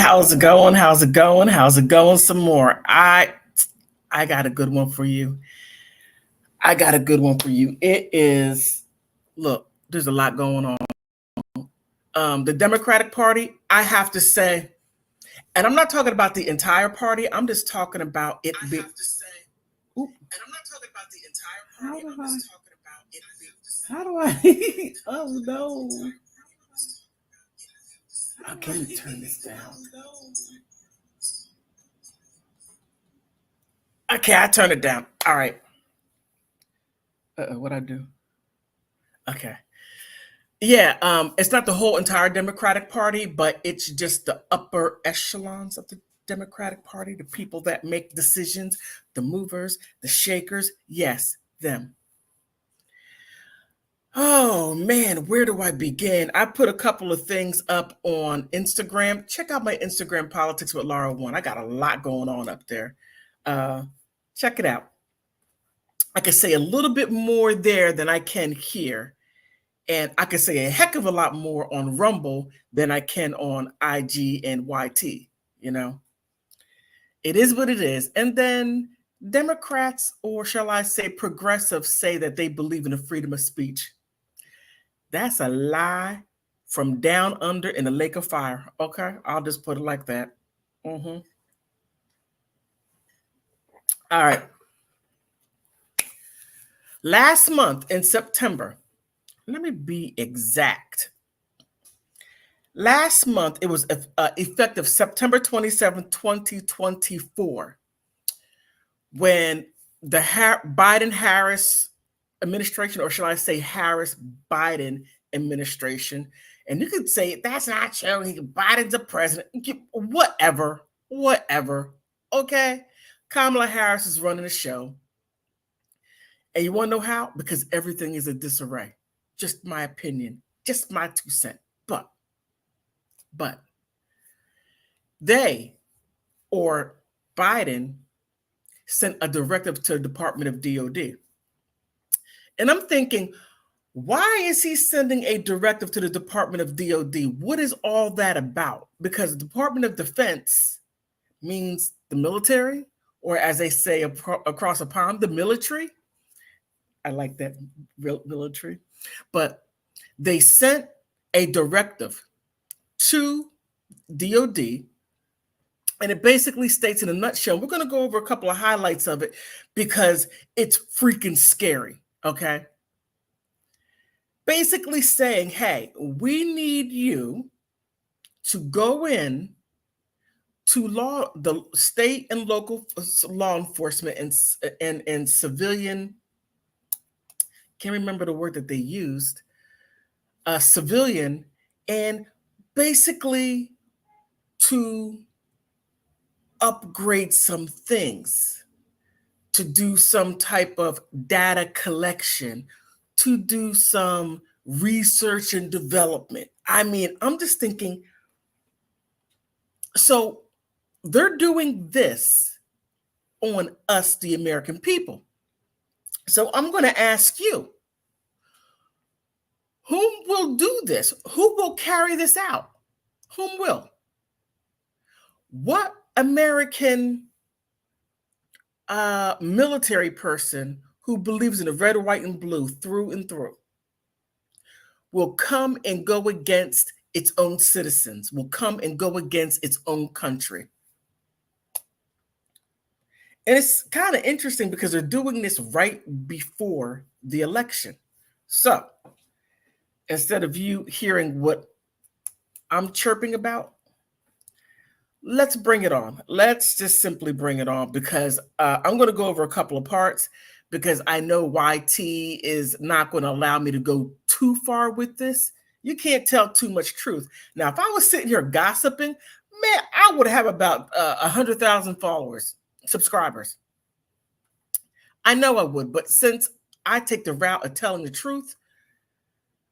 How's it going? How's it going? How's it going? Some more. I got a good one for you. I got a good one for you. It is, look, there's a lot going on. The Democratic Party, I have to say, and I'm not talking about the entire party. I'm just talking about it. And I'm not talking about the entire party. I'm just talking about it. How do I? Oh no! How can we turn this down? Okay, I turn it down. All right. What'd I do? Okay. Yeah, it's not the whole entire Democratic Party, but it's just the upper echelons of the Democratic Party, the people that make decisions, the movers, the shakers. Yes, them. Oh man, where do I begin? I put a couple of things up on Instagram. Check out my Instagram Politics with Laura One. I got a lot going on up there. Check it out. I can say a little bit more there than I can here. And I can say a heck of a lot more on Rumble than I can on IG and YT, you know. It is what it is. And then Democrats, or shall I say progressives, say that they believe in the freedom of speech. That's a lie from down under in the lake of fire. Okay, I'll just put it like that. All right. Last month in September, let me be exact. Last month, it was effective September 27, 2024, when the Biden Harris administration, or shall I say Harris Biden administration, and you could say that's not true. Biden's a president. Whatever. Okay. Kamala Harris is running the show. And you want to know how? Because everything is in disarray. Just my opinion. Just my 2 cents. But they, or Biden, sent a directive to the Department of DOD. And I'm thinking, why is he sending a directive to the Department of DOD? What is all that about? Because the Department of Defense means the military, or as they say across the pond, the military. I like that, military. But they sent a directive to DOD, and it basically states in a nutshell, we're going to go over a couple of highlights of it because it's freaking scary, okay? Basically saying, hey, we need you to go in to the state and local law enforcement and civilian, can't remember the word that they used, civilian, and basically to upgrade some things, to do some type of data collection, to do some research and development. I mean, I'm just thinking, so they're doing this on us, the American people. So I'm going to ask you, whom will do this? Who will carry this out? Whom will? What American military person who believes in the red, white, and blue through and through will come and go against its own citizens, will come and go against its own country? And it's kind of interesting because they're doing this right before the election. So instead of you hearing what I'm chirping about, let's bring it on. Let's just simply bring it on, because I'm going to go over a couple of parts, because I know YT is not going to allow me to go too far with this. You can't tell too much truth. Now, if I was sitting here gossiping, man, I would have about 100,000 followers, subscribers. I know I would, but since I take the route of telling the truth,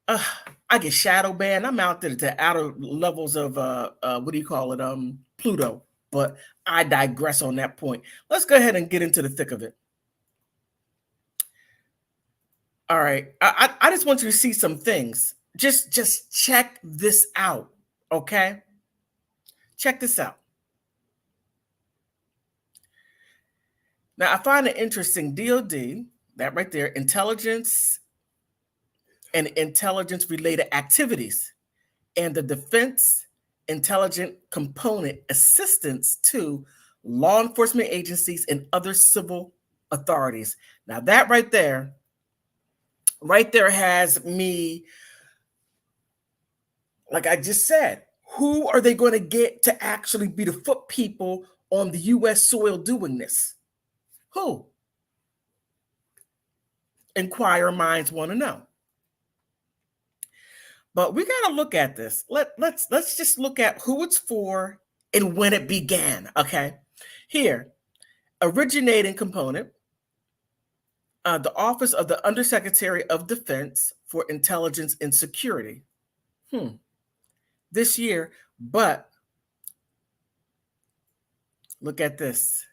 I get shadow banned. I'm out there to the outer levels of what do you call it? Pluto. But I digress on that point. Let's go ahead and get into the thick of it. All right. I just want you to see some things. Just check this out. Okay. Check this out. Now, I find it interesting, DOD, that right there, intelligence and intelligence-related activities, and the defense intelligent component assistance to law enforcement agencies and other civil authorities. Now, that right there has me, like I just said, who are they going to get to actually be the foot people on the U.S. soil doing this? Who? Inquirer minds want to know. But we got to look at this. Let's just look at who it's for and when it began. Okay, here, originating component, the Office of the Undersecretary of Defense for Intelligence and Security. This year, but look at this.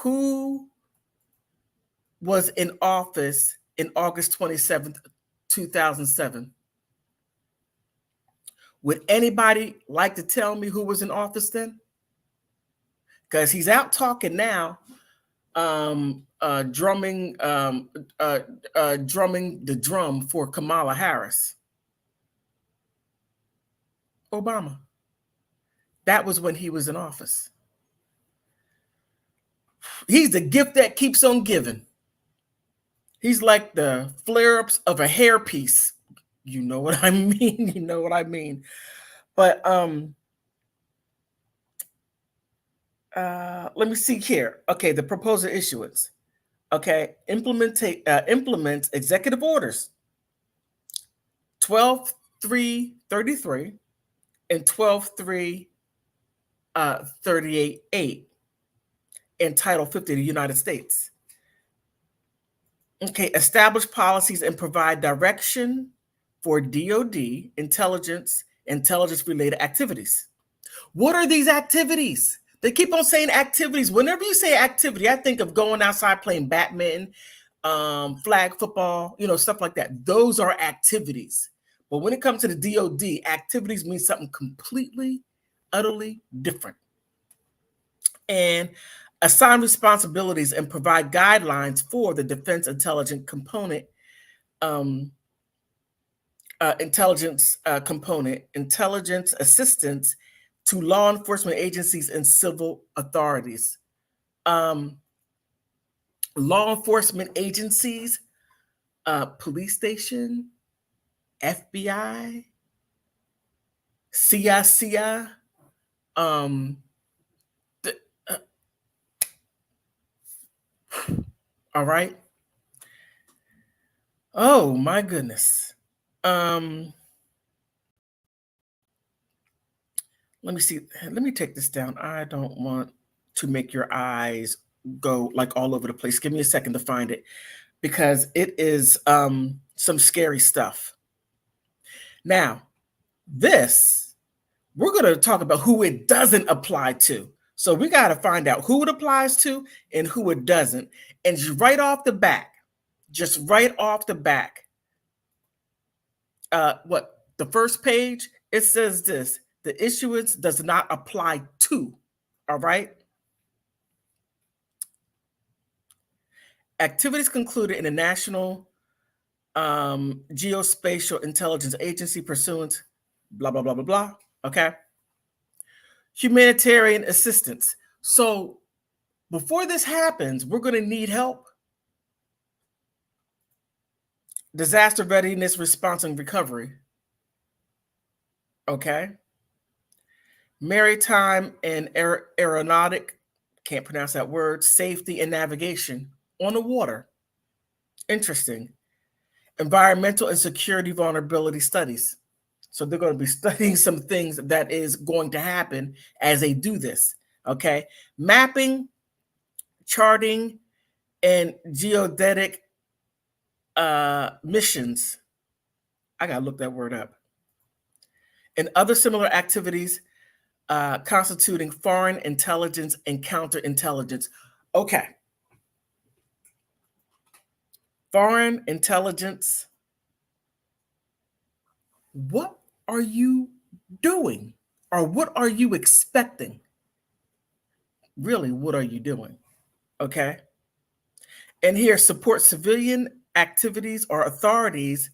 Who was in office in August 27th, 2007? Would anybody like to tell me who was in office then? Because he's out talking now, drumming the drum for Kamala Harris. Obama. That was when he was in office. He's the gift that keeps on giving. He's like the flare-ups of a hairpiece. You know what I mean? You know what I mean. But let me see here. Okay, the proposal issuance. Okay, implements executive orders 12.333 and 12.338 in Title 50 of the United States. Okay, establish policies and provide direction for DOD intelligence-related activities. What are these activities? They keep on saying activities. Whenever you say activity, I think of going outside playing badminton, flag football, stuff like that. Those are activities. But when it comes to the DOD, activities mean something completely, utterly different. And assign responsibilities and provide guidelines for the defense intelligence component, intelligence assistance to law enforcement agencies and civil authorities. Law enforcement agencies, police station, FBI, CIA, all right. Oh my goodness. Let me see. Let me take this down. I don't want to make your eyes go like all over the place. Give me a second to find it because it is some scary stuff. Now, we're going to talk about who it doesn't apply to. So we got to find out who it applies to and who it doesn't. And just right off the back, the first page, it says this: the issuance does not apply to, all right? Activities concluded in the National Geospatial Intelligence Agency pursuant, blah, blah, blah, blah, blah, okay? Humanitarian assistance. So before this happens, we're going to need help. Disaster readiness, response, and recovery. Okay. Maritime and aeronautic, can't pronounce that word, safety and navigation on the water. Interesting. Environmental and security vulnerability studies. So they're going to be studying some things that is going to happen as they do this. Okay. Mapping, charting, and geodetic missions. I got to look that word up. And other similar activities constituting foreign intelligence and counterintelligence. Okay. Foreign intelligence. What are you doing? or what are you expecting? Really, what are you doing? Okay. And here, support civilian activities or authorities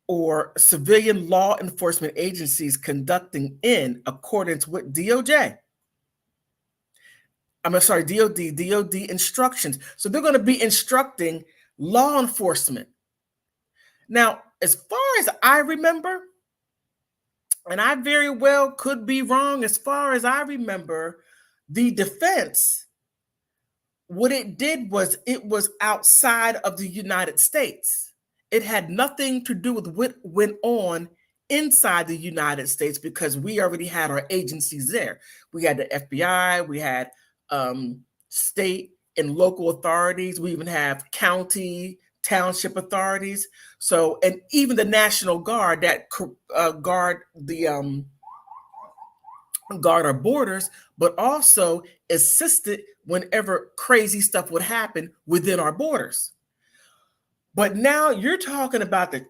or civilian law enforcement agencies conducting in accordance with DOD, DOD instructions. So they're going to be instructing law enforcement. Now, as far as I remember, and I very well could be wrong, as far as I remember, the defense, what it did was it was outside of the United States. It had nothing to do with what went on inside the United States because we already had our agencies there. We had the FBI, we had state and local authorities, we even have county, township authorities. So, and even the National Guard that guard our borders, but also assisted whenever crazy stuff would happen within our borders. But now you're talking about the,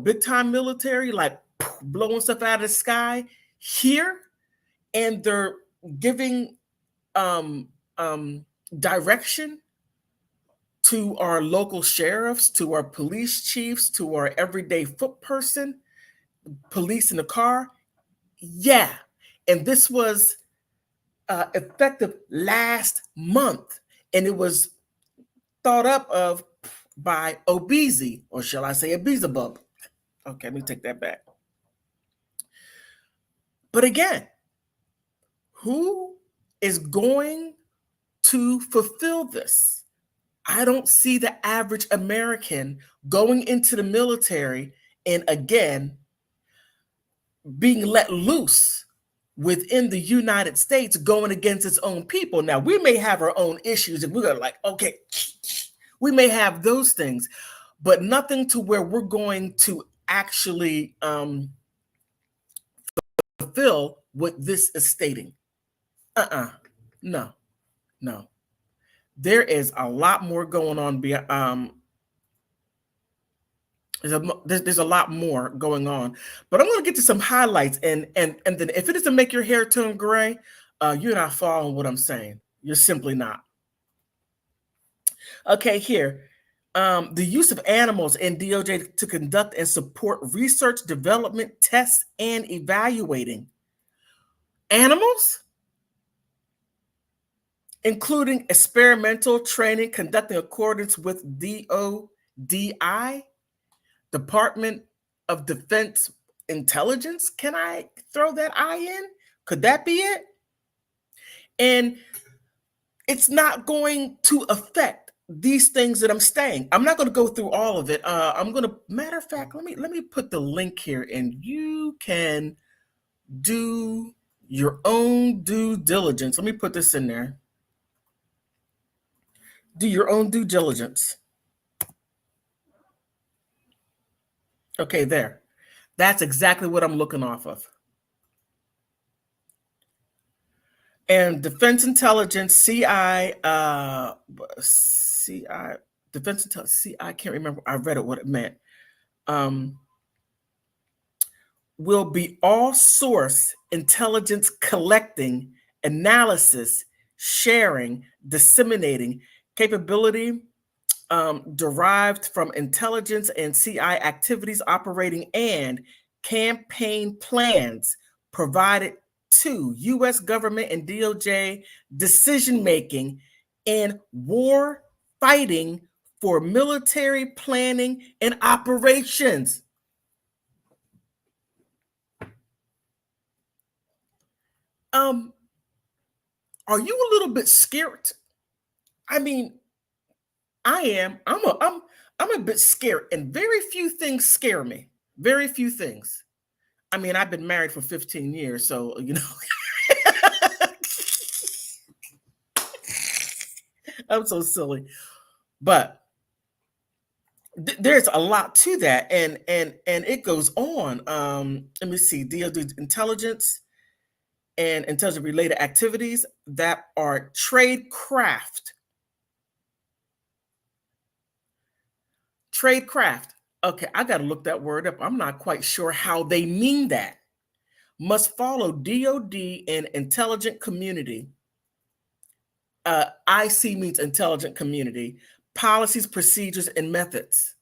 big time military, like blowing stuff out of the sky here, and they're giving direction to our local sheriffs, to our police chiefs, to our everyday foot person, police in the car. Yeah. And this was effective last month. And it was thought up of by Obeezy, or shall I say Beelzebub. Okay, let me take that back. But again, who is going to fulfill this? I don't see the average American going into the military and again being let loose within the United States going against its own people. Now, we may have our own issues and we're going to like, okay, we may have those things, but nothing to where we're going to actually fulfill what this is stating. No. There is a lot more going on. There's a lot more going on, but I'm going to get to some highlights, and then if it doesn't make your hair turn gray, you're not following what I'm saying. You're simply not. Okay, here, the use of animals in DOJ to conduct and support research, development, tests, and evaluating animals, including experimental training conducted in accordance with DODI, Department of Defense Intelligence. Can I throw that I in? Could that be it? And it's not going to affect these things that I'm saying. I'm not going to go through all of it. I'm going to, matter of fact, let me put the link here, and you can do your own due diligence. Let me put this in there. Do your own due diligence. Okay, there. That's exactly what I'm looking off of. And Defense Intelligence, CI, Defense Intelligence, CI, I can't remember. I read it, what it meant. Will be all source intelligence collecting, analysis, sharing, disseminating capability derived from intelligence and CI activities operating and campaign plans provided to U.S. government and DOJ decision-making in war fighting for military planning and operations. Are you a little bit scared? I mean, I am. I'm a bit scared, and very few things scare me. Very few things. I mean, I've been married for 15 years, so you know. I'm so silly. But there's a lot to that, and it goes on. Let me see, DOD intelligence and intelligence related activities that are tradecraft. Tradecraft. Okay, I got to look that word up. I'm not quite sure how they mean that. must follow DOD and intelligent community. IC means intelligent community, policies, procedures, and methods.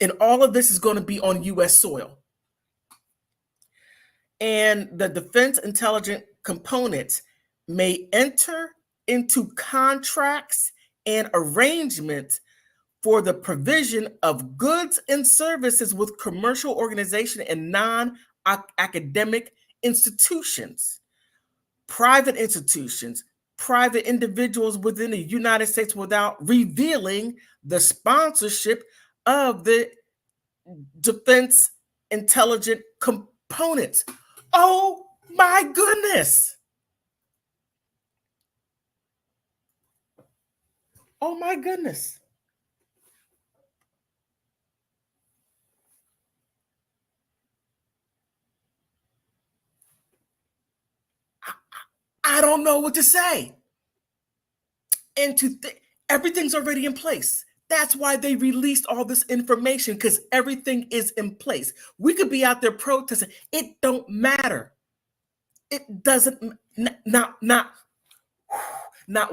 And all of this is going to be on US soil. And the defense intelligent components may enter into contracts and arrangements for the provision of goods and services with commercial organizations and non-academic institutions, private institutions, private individuals within the United States without revealing the sponsorship of the defense intelligent components. Oh my goodness. Oh my goodness. I don't know what to say. And everything's already in place. That's why they released all this information, because everything is in place. We could be out there protesting. It don't matter. It doesn't, not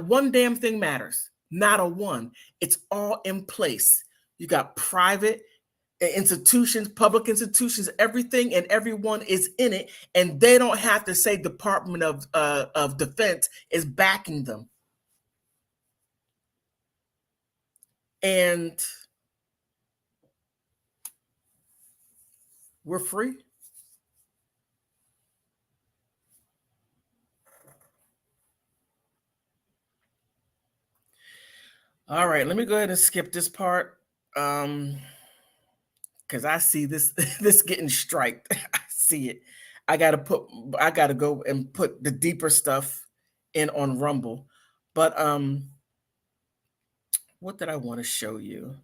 one damn thing matters. Not a one. It's all in place. You got private institutions, public institutions, everything and everyone is in it, and they don't have to say Department of Defense is backing them. And we're free. All right, let me go ahead and skip this part. Because I see this this getting striked. I see it. I gotta go and put the deeper stuff in on Rumble. But what did I want to show you?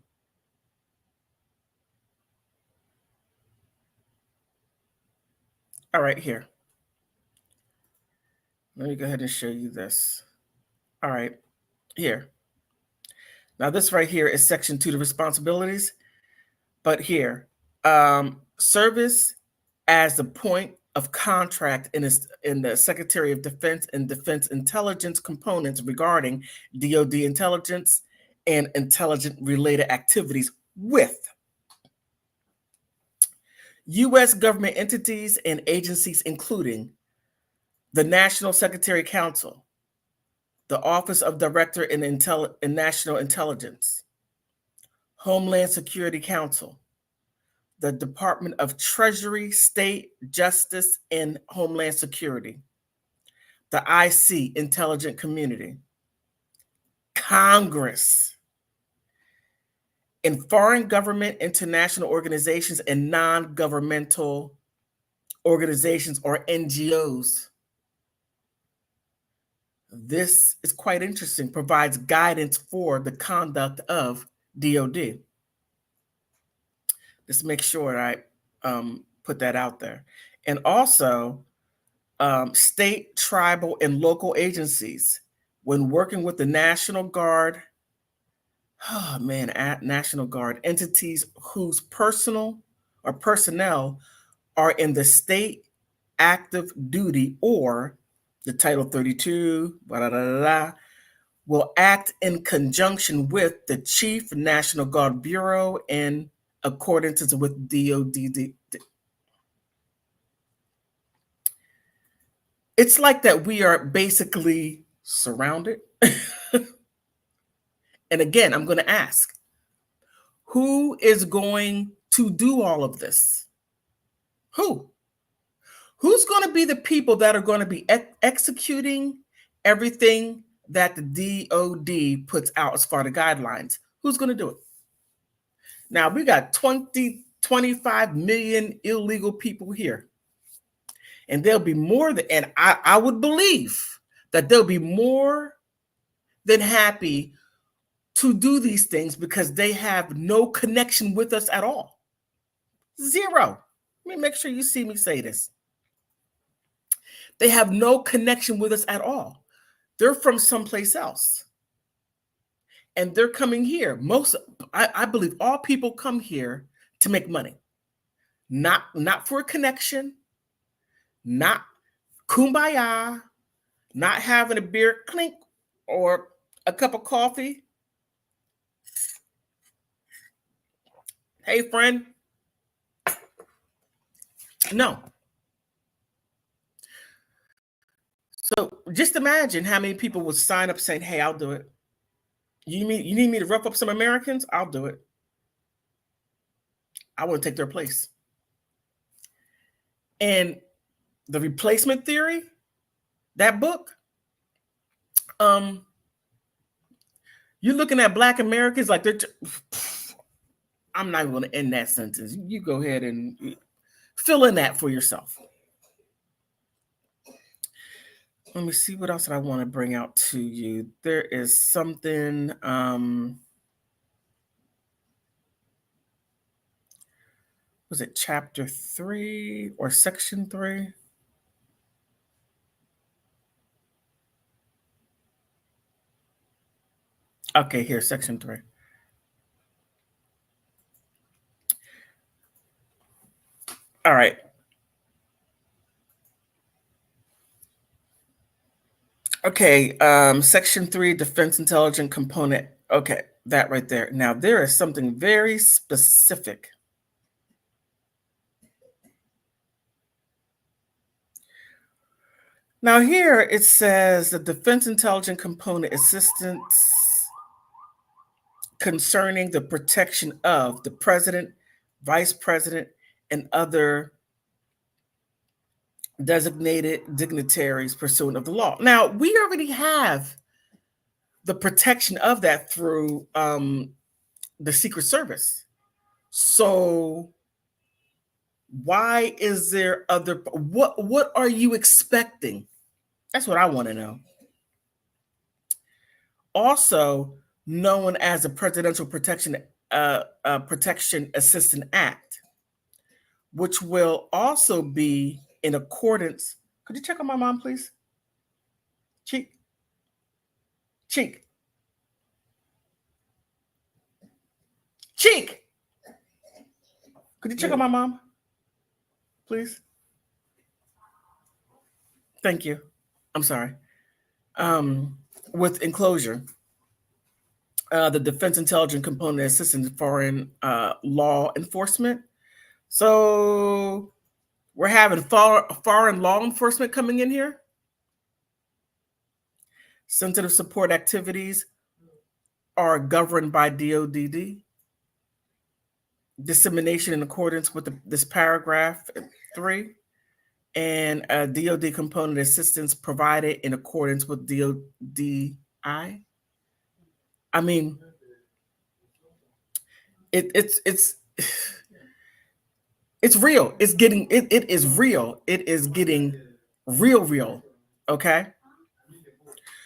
All right, here. Let me go ahead and show you this. All right, here. Now this right here is section 2, the responsibilities. But here, service as the point of contract in the Secretary of Defense and Defense Intelligence components regarding DOD intelligence and intelligent related activities with U.S. government entities and agencies, including the National Security Council, the Office of Director in National Intelligence, Homeland Security Council, the Department of Treasury, State, Justice, and Homeland Security, the IC, Intelligent Community, Congress, and foreign government, international organizations, and non-governmental organizations or NGOs. This is quite interesting, provides guidance for the conduct of DOD. Let's make sure I put that out there. And also, state, tribal, and local agencies, when working with the National Guard, National Guard entities whose personnel are in the state active duty or the Title 32, will act in conjunction with the Chief National Guard Bureau in accordance with DOD. It's like that we are basically surrounded. And again, I'm going to ask, who is going to do all of this? Who? Who's going to be the people that are going to be executing everything that the DOD puts out as far as the guidelines? Who's going to do it? Now, we got 25 million illegal people here. And there'll be more than, and I would believe that they'll be more than happy to do these things because they have no connection with us at all. Zero. Let me make sure you see me say this. They have no connection with us at all. They're from someplace else. And they're coming here. I believe all people come here to make money. Not for a connection, not kumbaya, not having a beer clink or a cup of coffee. Hey, friend. No. So just imagine how many people would sign up saying, hey, I'll do it. You need me to rough up some Americans? I'll do it. I want to take their place. And the replacement theory, that book, you're looking at Black Americans like I'm not going to end that sentence. You go ahead and fill in that for yourself. Let me see what else that I want to bring out to you. There is something. Was it chapter 3 or section 3? Okay, here, section 3. All right. Okay, section 3, defense intelligence component. Okay, that right there. Now, there is something very specific. Now, here it says the defense intelligence component assistance concerning the protection of the president, vice president, and other designated dignitaries pursuant of the law. Now, we already have the protection of that through the Secret Service. So why is there other, what are you expecting? That's what I want to know. Also known as the Presidential Protection Assistance Act, which will also be in accordance. Could you check on my mom, please? Cheek. Cheek. Could you check on my mom, please? Thank you. I'm sorry. With enclosure, the Defense Intelligence Component Assistance Foreign Law Enforcement. So we're having foreign law enforcement coming in here. Sensitive support activities are governed by DOD. Dissemination in accordance with this paragraph 3. And DOD component assistance provided in accordance with DODI. I mean, it's real. It is real. It is getting real. Okay.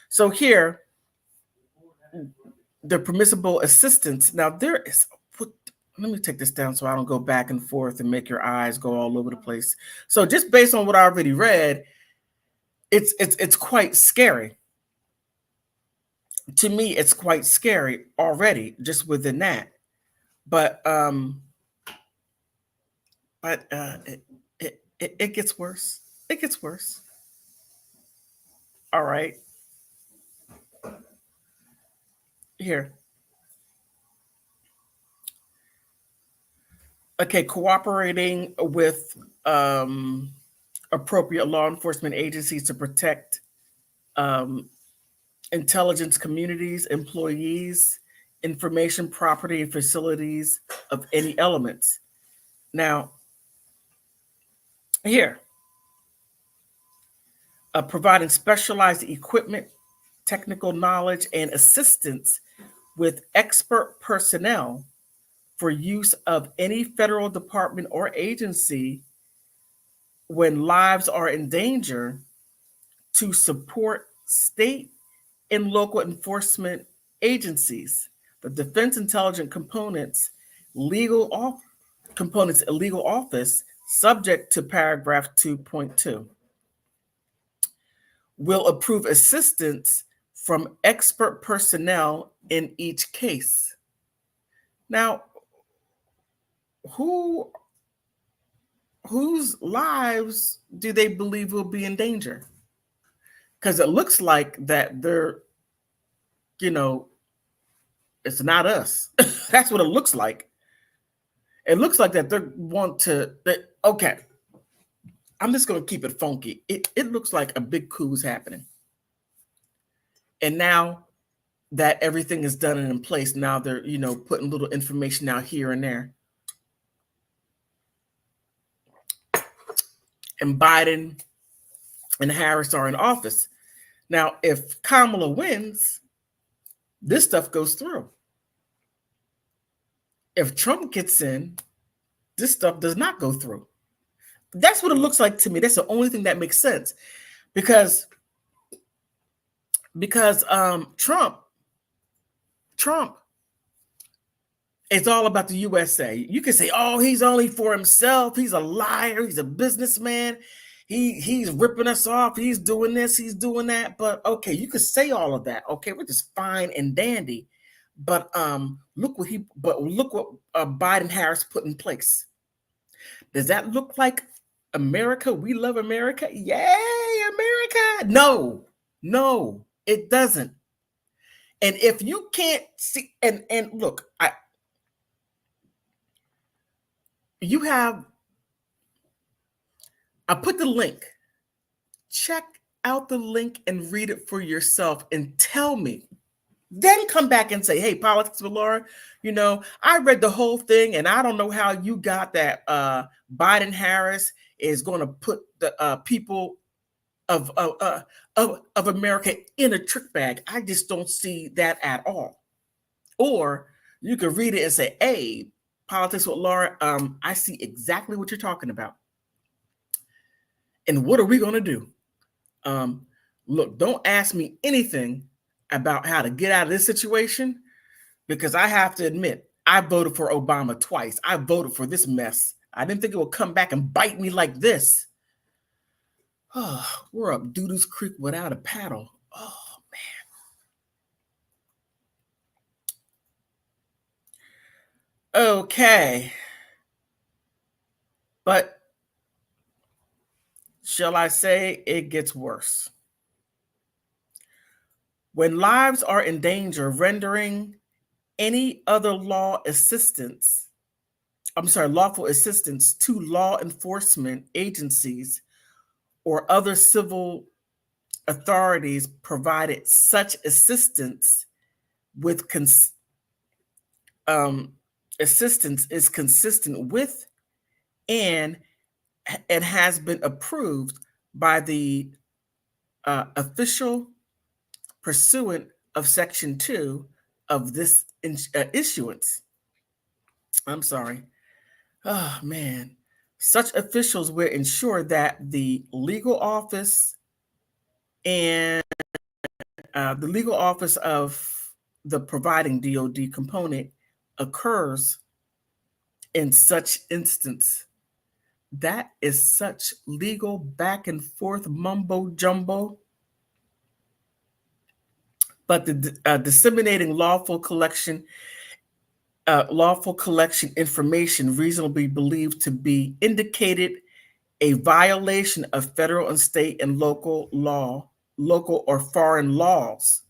So here, the permissible assistance. Now there is. Let me take this down so I don't go back and forth and make your eyes go all over the place. So just based on what I already read, it's quite scary. To me, it's quite scary already just within that. But it gets worse. It gets worse. All right. Here. Okay, cooperating with appropriate law enforcement agencies to protect intelligence communities, employees, information, property, and facilities of any elements. Now, here, providing specialized equipment, technical knowledge, and assistance with expert personnel for use of any federal department or agency when lives are in danger to support state and local enforcement agencies. The Defense Intelligence Components illegal office, subject to paragraph 2.2, will approve assistance from expert personnel in each case. Now, who whose lives do they believe will be in danger? Because it looks like that they're, it's not us. That's what it looks like. It looks like that they want to, okay, I'm just going to keep it funky. It looks like a big coup is happening. And now that everything is done and in place, now they're, putting little information out here and there. And Biden and Harris are in office. Now, if Kamala wins, this stuff goes through. If Trump gets in, this stuff does not go through. That's what it looks like to me. That's the only thing that makes sense. Because Trump it's all about the USA. You can say, oh, he's only for himself. He's a liar. He's a businessman. He's ripping us off. He's doing this. He's doing that. But okay, you could say all of that. Okay, which is fine and dandy. But look what Biden Harris put in place. Does that look like America? We love America. Yay, America! No, it doesn't. And if you can't see, and look, I put the link. Check out the link and read it for yourself and tell me. Then come back and say, hey, Politics with Laura, I read the whole thing and I don't know how you got that Biden Harris is going to put the people of America in a trick bag. I just don't see that at all. Or you could read it and say, hey, Politics with Laura, I see exactly what you're talking about. And what are we going to do? Look, don't ask me anything about how to get out of this situation, because I have to admit, I voted for Obama twice. I voted for this mess. I didn't think it would come back and bite me like this. Oh, we're up Doodoo's Creek without a paddle. Oh, man. Okay. But shall I say it gets worse? When lives are in danger, rendering any other lawful assistance to law enforcement agencies or other civil authorities provided such assistance assistance is consistent with and has been approved by the official pursuant of Section 2 of this issuance. I'm sorry. Oh, man. Such officials will ensure that the legal office and the legal office of the providing DOD component occurs in such instance. That is such legal back and forth mumbo jumbo. But the disseminating lawful collection information reasonably believed to be indicated a violation of federal and state and local or foreign laws.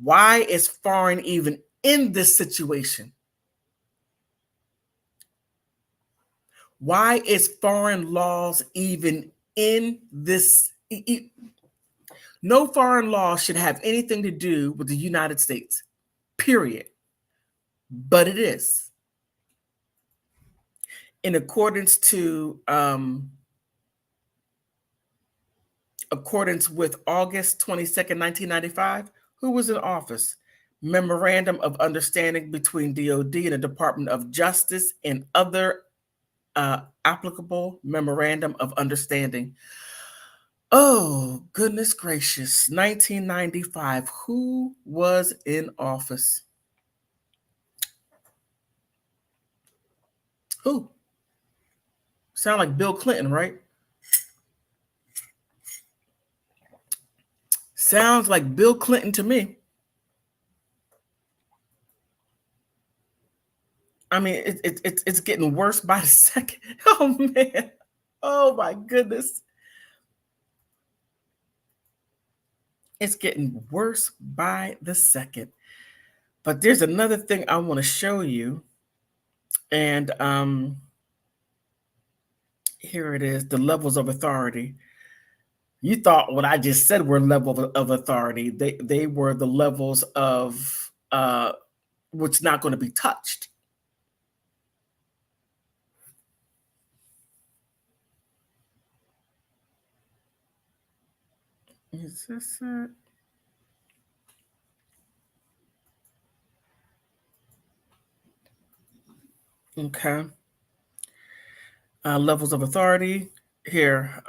Why is foreign even in this situation? Why is foreign laws even in this? No foreign law should have anything to do with the United States, period. But it is. In accordance with August 22nd, 1995, who was in office? Memorandum of Understanding between DOD and the Department of Justice and other applicable Memorandum of Understanding. Oh, goodness gracious. 1995. Who was in office? Who? Sound like Bill Clinton, right? Sounds like Bill Clinton to me. I mean, it's getting worse by the second. Oh, man. Oh my goodness. It's getting worse by the second. But there's another thing I want to show you. And here it is, the levels of authority. You thought what I just said were levels of authority. They were the levels of what's not going to be touched. Is this it? Okay. Levels of authority here.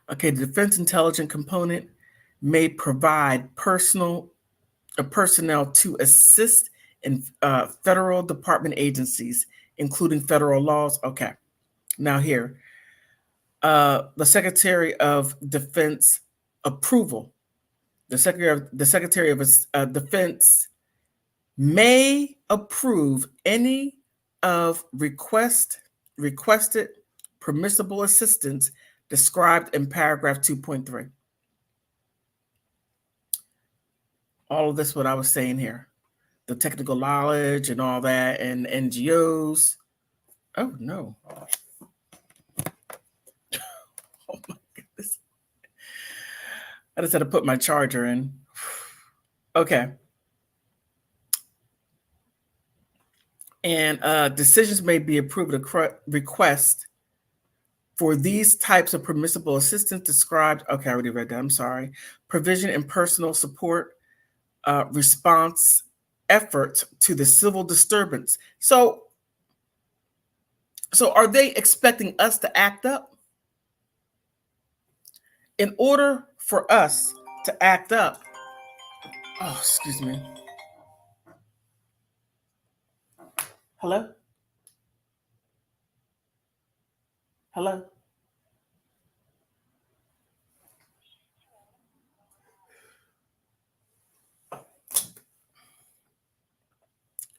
Okay, the defense intelligence component may provide personnel to assist in federal department agencies, including federal laws. Okay, now here, the Secretary of Defense approval. The Secretary of Defense may approve any of requested permissible assistance described in paragraph 2.3. All of this, what I was saying here, the technical knowledge and all that, and NGOs. Oh no. Oh my goodness. I just had to put my charger in. Okay. And decisions may be approved to request for these types of permissible assistance described. Okay, I already read that. I'm sorry. Provision and personal support response efforts to the civil disturbance. So are they expecting us to act up? In order for us to act up, oh, excuse me. Hello? Hello?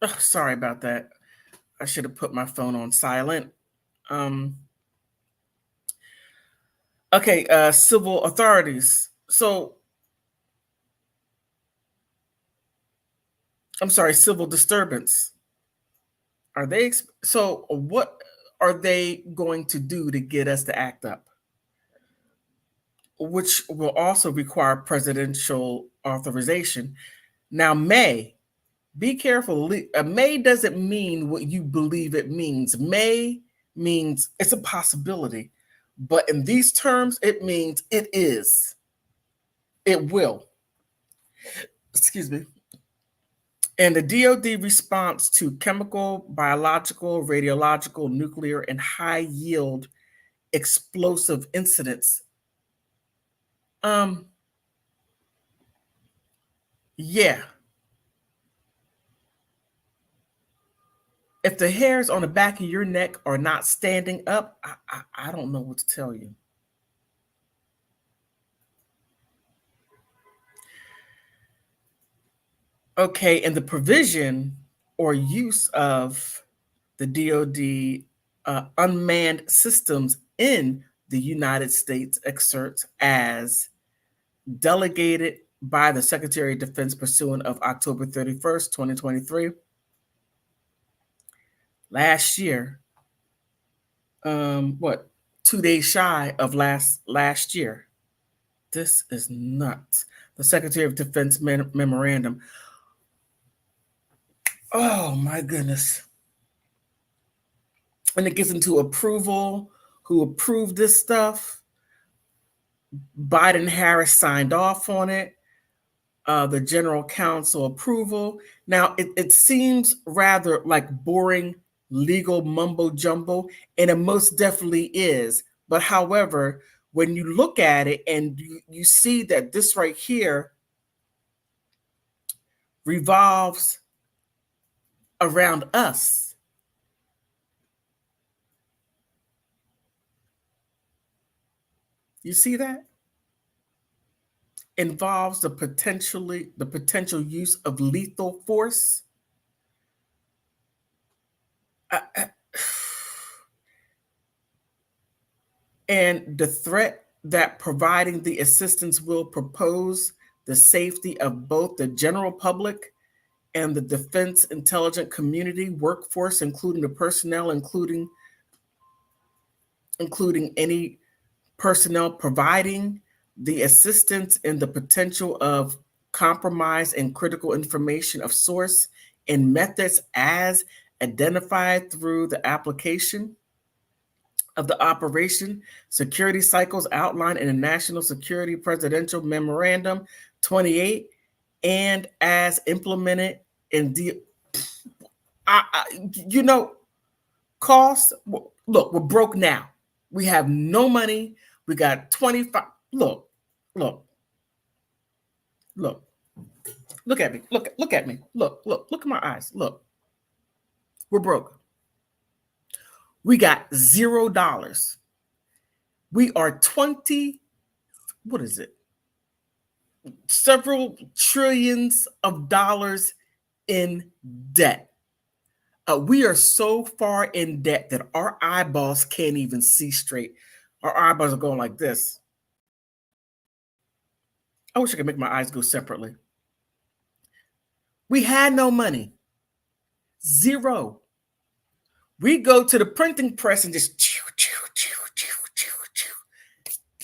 Oh, sorry about that. I should have put my phone on silent. Okay, civil authorities. So, I'm sorry, civil disturbance. Are they, so what are they going to do to get us to act up? Which will also require presidential authorization. Now, be careful. May doesn't mean what you believe it means. May means it's a possibility. But in these terms, it means it is. It will. Excuse me. And the DOD response to chemical, biological, radiological, nuclear, and high yield explosive incidents. Yeah. If the hairs on the back of your neck are not standing up, I don't know what to tell you. Okay, and the provision or use of the DOD unmanned systems in the United States excerpts as delegated by the Secretary of Defense pursuant of October 31st, 2023. Last year, 2 days shy of last year. This is nuts. The Secretary of Defense memorandum. Oh my goodness. And it gets into approval, who approved this stuff. Bide and Harris signed off on it. The general counsel approval. Now, it seems rather like boring legal mumbo jumbo, and it most definitely is. But however, when you look at it and you see that this right here revolves around us. You see that? Involves the potential use of lethal force. And the threat that providing the assistance will propose the safety of both the general public and the defense intelligence community workforce, including the personnel, including any personnel providing the assistance in the potential of compromise and critical information of source and methods as identified through the application of the operation security cycles outlined in the National Security Presidential Memorandum 28 and as implemented in the cost. Look, we're broke now. We have no money. We got 25. Look at me. Look at me. Look at my eyes. Look, we're broke. We got $0. We are 20, what is it? Several trillions of dollars in debt. We are so far in debt that our eyeballs can't even see straight. Our eyeballs are going like this. I wish I could make my eyes go separately. We had no money. Zero. We go to the printing press and just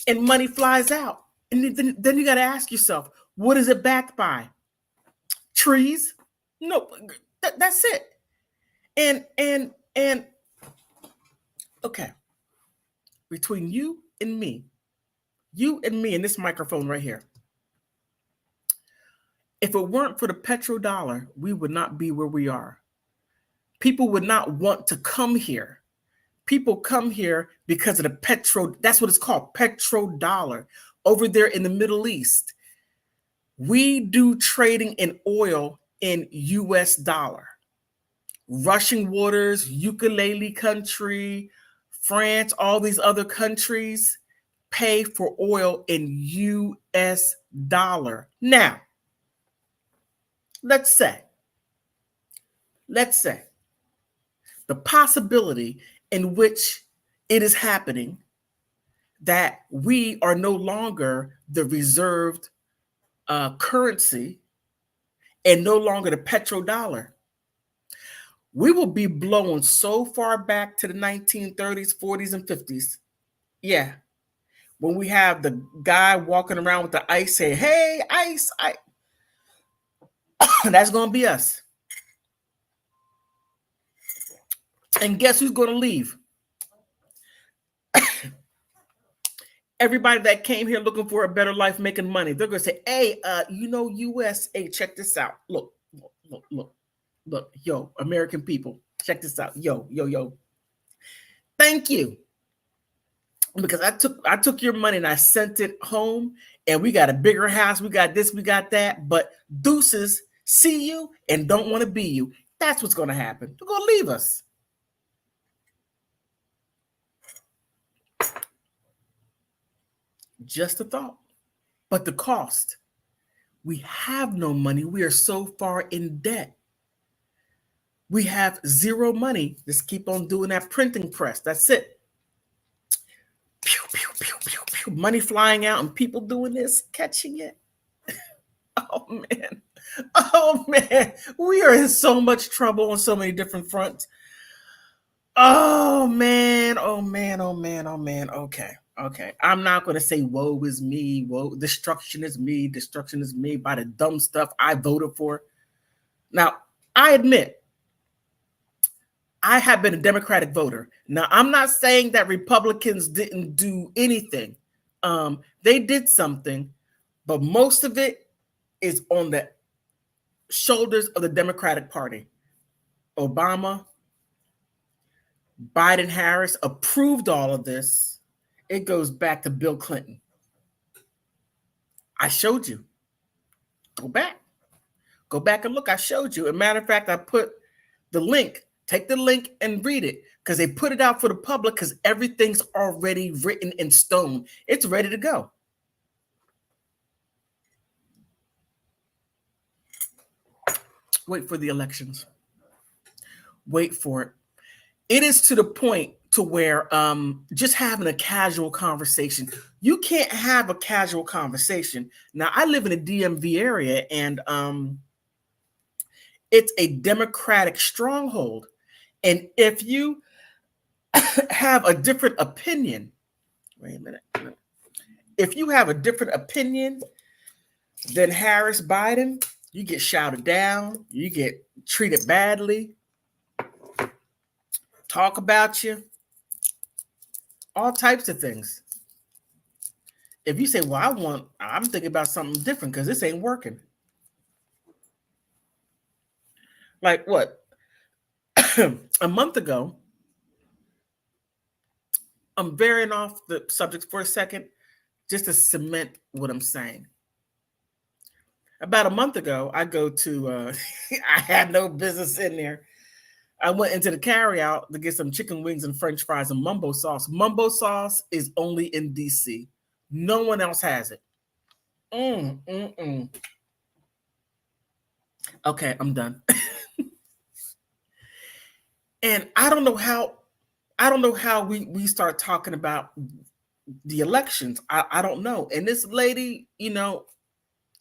and money flies out. And then you got to ask yourself, what is it backed by? Trees? No, that's it. And okay, between you and me and this microphone right here, if it weren't for the petrodollar, we would not be where we are. People would not want to come here. People come here because of the that's what it's called, petrodollar. Over there in the Middle East, we do trading in oil in US dollar. Russian waters, ukulele country, France, all these other countries pay for oil in US dollar. Now, let's say the possibility in which it is happening that we are no longer the reserved currency and no longer the petrodollar. We will be blown so far back to the 1930s, 40s, and 50s. Yeah. When we have the guy walking around with the ice saying, hey, ice. That's going to be us. And guess who's going to leave? Everybody that came here looking for a better life, making money. They're going to say, hey, US, hey, check this out. Look, yo, American people, check this out. Yo. Thank you. Because I took your money and I sent it home and we got a bigger house. We got this, we got that. But deuces see you and don't want to be you. That's what's going to happen. They're going to leave us. Just a thought. But the cost, we have no money. We are so far in debt. We have zero money. Just keep on doing that printing press. That's it. Pew, pew, pew, pew, pew. Money flying out and people doing this, catching it. Oh man. We are in so much trouble on so many different fronts. Oh man. Okay. I'm not going to say woe is me. Woe, destruction is me. Destruction is me by the dumb stuff I voted for. Now, I admit, I have been a Democratic voter. Now, I'm not saying that Republicans didn't do anything. They did something, but most of it is on the shoulders of the Democratic Party. Obama, Bide and Harris approved all of this. It goes back to Bill Clinton. I showed you. Go back and look. I showed you. As a matter of fact, I put the link. Take the link and read it because they put it out for the public because everything's already written in stone. It's ready to go. Wait for the elections. Wait for it. it is to the point to where just having a casual conversation, you can't have a casual conversation. Now, I live in a DMV area, and it's a Democratic stronghold. And if you have a different opinion, wait a minute. If you have a different opinion than Harris Biden, you get shouted down, you get treated badly, talk about you, all types of things. If you say, well, I'm thinking about something different because this ain't working. Like what? A month ago, I'm veering off the subject for a second just to cement what I'm saying. About a month ago, I go to, I had no business in there. I went into the carryout to get some chicken wings and French fries and mumbo sauce. Mumbo sauce is only in DC. No one else has it. Okay, I'm done. And I don't know how we start talking about the elections. I don't know. And this lady,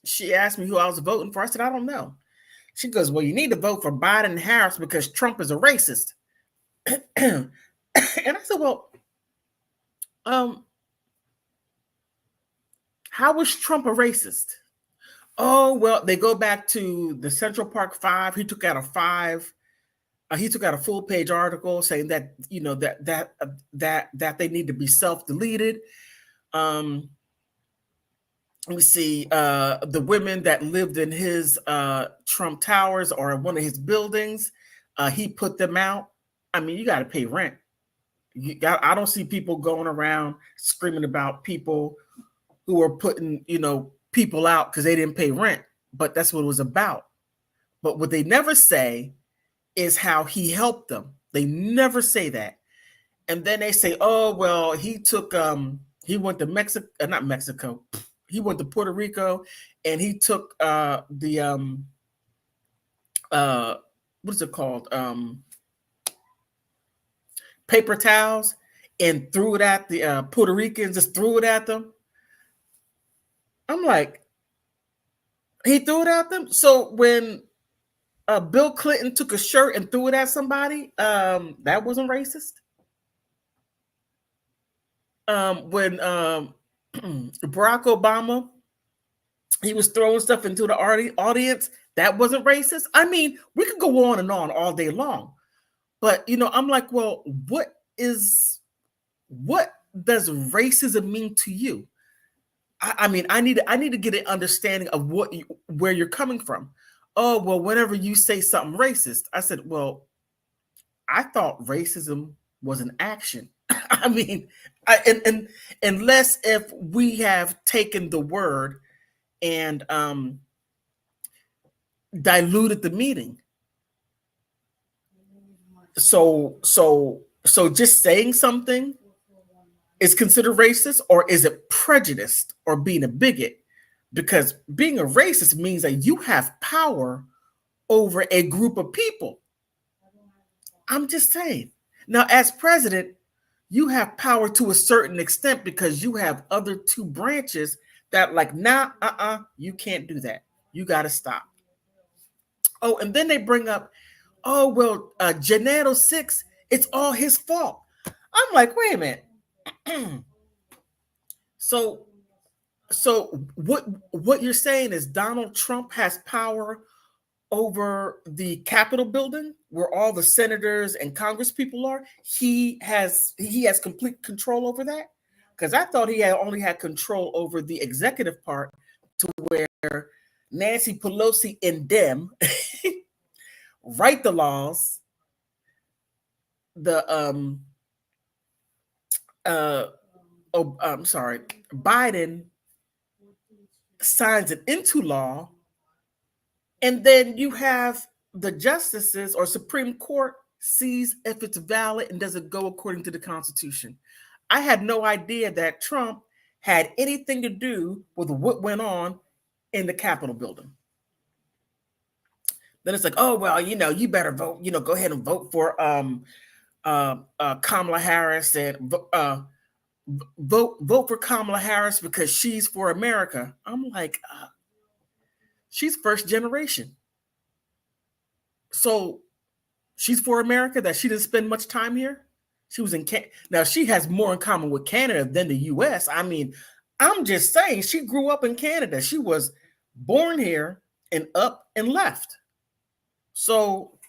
she asked me who I was voting for. I said, I don't know. She goes, well, you need to vote for Biden and Harris because Trump is a racist. And I said, well, how was Trump a racist? Oh, well, they go back to the Central Park 5. He took out a 5. He took out a full page article saying that, that they need to be self-deleted. Let me see, the women that lived in his Trump Towers or one of his buildings, he put them out. I mean, you got to pay rent. I don't see people going around screaming about people who are putting, people out because they didn't pay rent. But that's what it was about. But what they never say is how he helped them. They never say that. And then they say, oh, well, he took, he went to Mexico, not Mexico. He went to Puerto Rico and he took what is it called? Paper towels and threw it at the Puerto Ricans, just threw it at them. I'm like, he threw it at them? So when Bill Clinton took a shirt and threw it at somebody, that wasn't racist? When Barack Obama, he was throwing stuff into the audience, that wasn't racist? I mean, we could go on and on all day long. But, I'm like, well, what does racism mean to you? I mean, I need to get an understanding of where you're coming from. Oh, well, whenever you say something racist, I said, well, I thought racism was an action. I mean, and unless if we have taken the word and diluted the meaning. So just saying something is considered racist, or is it prejudiced or being a bigot? Because being a racist means that you have power over a group of people. I'm just saying. Now, as president, you have power to a certain extent because you have other two branches that like, you can't do that. You got to stop. Oh, and then they bring up, oh, well, Janetto 6, it's all his fault. I'm like, wait a minute. So what you're saying is Donald Trump has power over the Capitol building where all the senators and Congress people are? He has complete control over that? Because I thought he only had control over the executive part, to where Nancy Pelosi and them write the laws. Biden signs it into law, and then you have the justices or Supreme Court sees if it's valid and does it go according to the Constitution. I had no idea that Trump had anything to do with what went on in the Capitol building. Then it's like, oh, well, you better vote, go ahead and vote for Kamala Harris and vote for Kamala Harris because she's for America. I'm like, she's first generation. So she's for America, that she didn't spend much time here. She was in now she has more in common with Canada than the US. I mean, I'm just saying she grew up in Canada. She was born here and up and left. So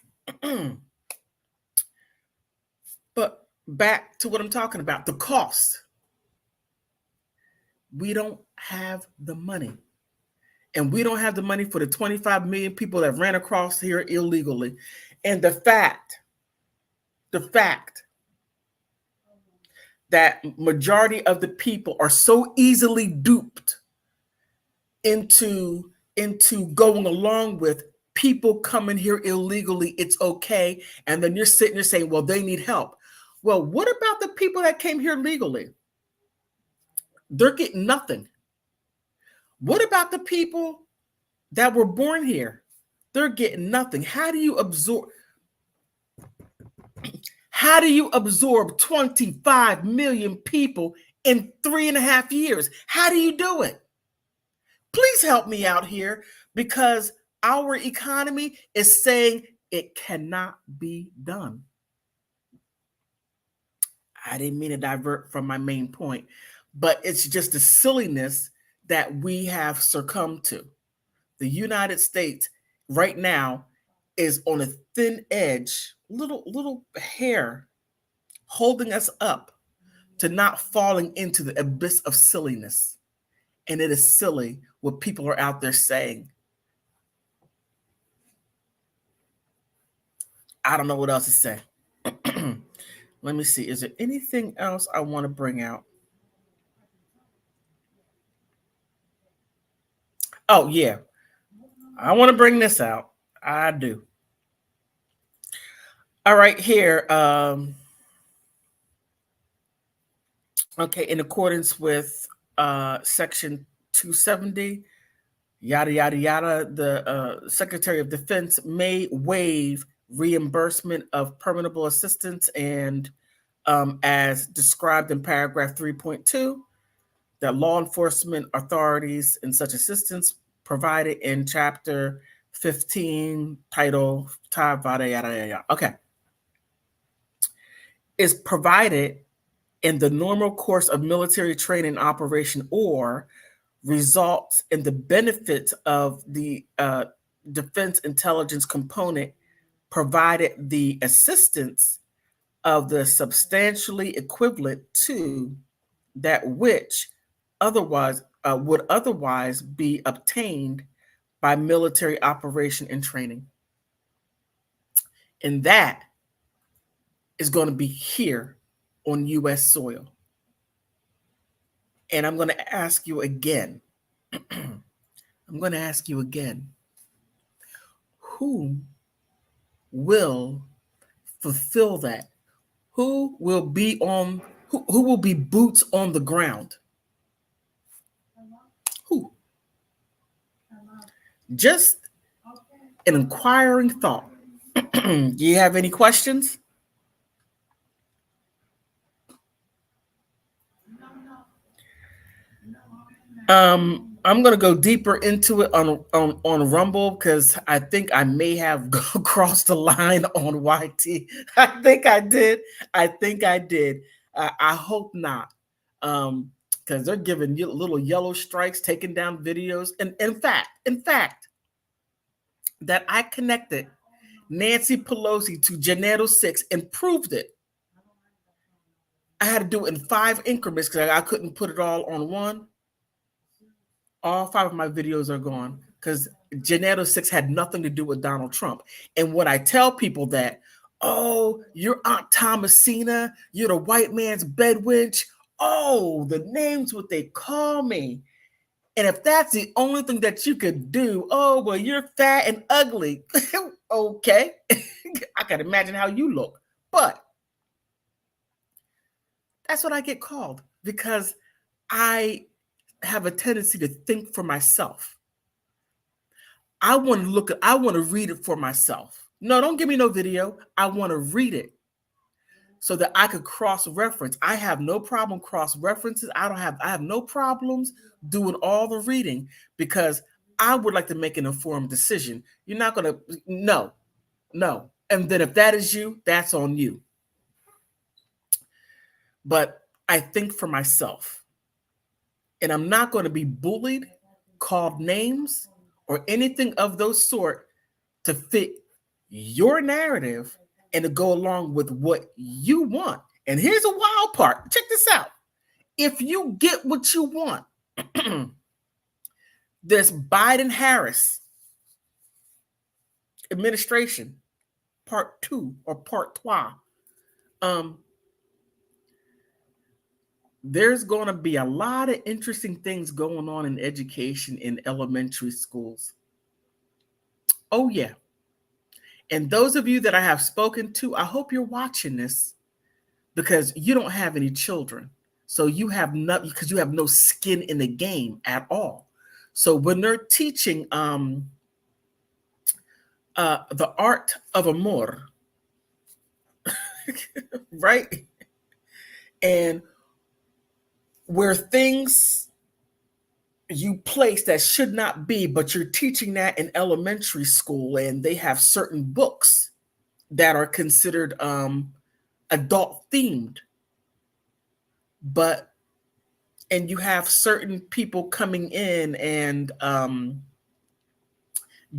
but back to what I'm talking about, the cost. We don't have the money. And we don't have the money for the 25 million people that ran across here illegally. And the fact that majority of the people are so easily duped into going along with people coming here illegally, it's okay. And then you're sitting there saying, well, they need help. Well, what about the people that came here legally? They're getting nothing. What about the people that were born here? They're getting nothing. How do you absorb 25 million people in 3.5 years? How do you do it? Please help me out here, because our economy is saying it cannot be done. I didn't mean to divert from my main point, but it's just the silliness that we have succumbed to. The United States right now is on a thin edge, little hair holding us up to not falling into the abyss of silliness. And it is silly what people are out there saying. I don't know what else to say. Let me see. Is there anything else I want to bring out? Oh, yeah. I want to bring this out. I do. All right, here. Okay, in accordance with Section 270, yada, yada, yada, the Secretary of Defense may waive reimbursement of permissible assistance, and as described in paragraph 3.2, that law enforcement authorities in such assistance provided in Chapter 15, Title, yada, yada, yada. Okay. Is provided in the normal course of military training operation, or results in the benefits of the defense intelligence component, provided the assistance of the substantially equivalent to that which otherwise would otherwise be obtained by military operation and training. And that is going to be here on U.S. soil. And I'm going to ask you again. Who will fulfill that? Who will be boots on the ground? Who? Just an inquiring thought. Do you have any questions? I'm gonna go deeper into it on Rumble, because I think I may have crossed the line on YT. I think I did. I hope not, because they're giving you little yellow strikes, taking down videos, and in fact, that I connected Nancy Pelosi to Janeiro 6 and proved it. I had to do it in 5 increments because I couldn't put it all on one. All 5 of my videos are gone because Janeiro 6 had nothing to do with Donald Trump. And when I tell people that, oh, you're Aunt Thomasina, you're the white man's bed wench, oh, the names what they call me. And if that's the only thing that you could do, oh, well, you're fat and ugly. Okay. I can imagine how you look. But that's what I get called, because I have a tendency to think for myself. I want to read it for myself. No, don't give me no video. I want to read it. so that I could cross-reference. I have no problem cross-references. I have no problems doing all the reading because I would like to make an informed decision. You're not going to, no. And then if that is you, that's on you. But I think for myself, and I'm not going to be bullied, called names, or anything of those sort to fit your narrative and to go along with what you want. And here's a wild part. Check this out. If you get what you want, this Bide and Harris administration, part 2 or part 3, there's going to be a lot of interesting things going on in education in elementary schools. Oh, yeah. And those of you that I have spoken to, I hope you're watching this because you don't have any children. So you have because you have no skin in the game at all. So when they're teaching the art of amor, right? And where things you place that should not be, but you're teaching that in elementary school, and they have certain books that are considered adult themed, and you have certain people coming in and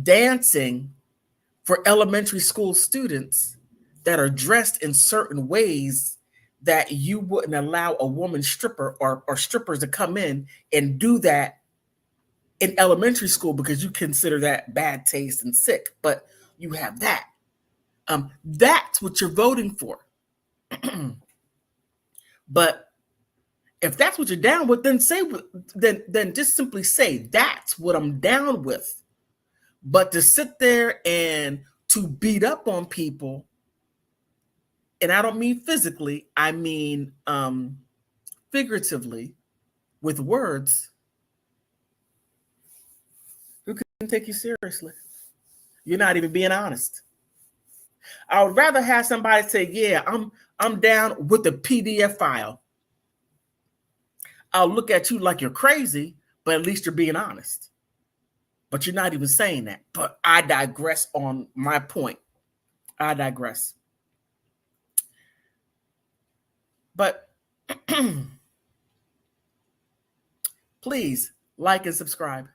dancing for elementary school students that are dressed in certain ways that you wouldn't allow a woman stripper or strippers to come in and do that in elementary school because you consider that bad taste and sick. But you have that. That's what you're voting for. But if that's what you're down with, then just simply say that's what I'm down with. But to sit there and to beat up on people, and I don't mean physically, I mean figuratively with words, who can take you seriously? You're not even being honest. I would rather have somebody say, yeah, I'm down with the PDF file. I'll look at you like you're crazy, but at least you're being honest. But you're not even saying that. But I digress on my point. I digress. But please like and subscribe.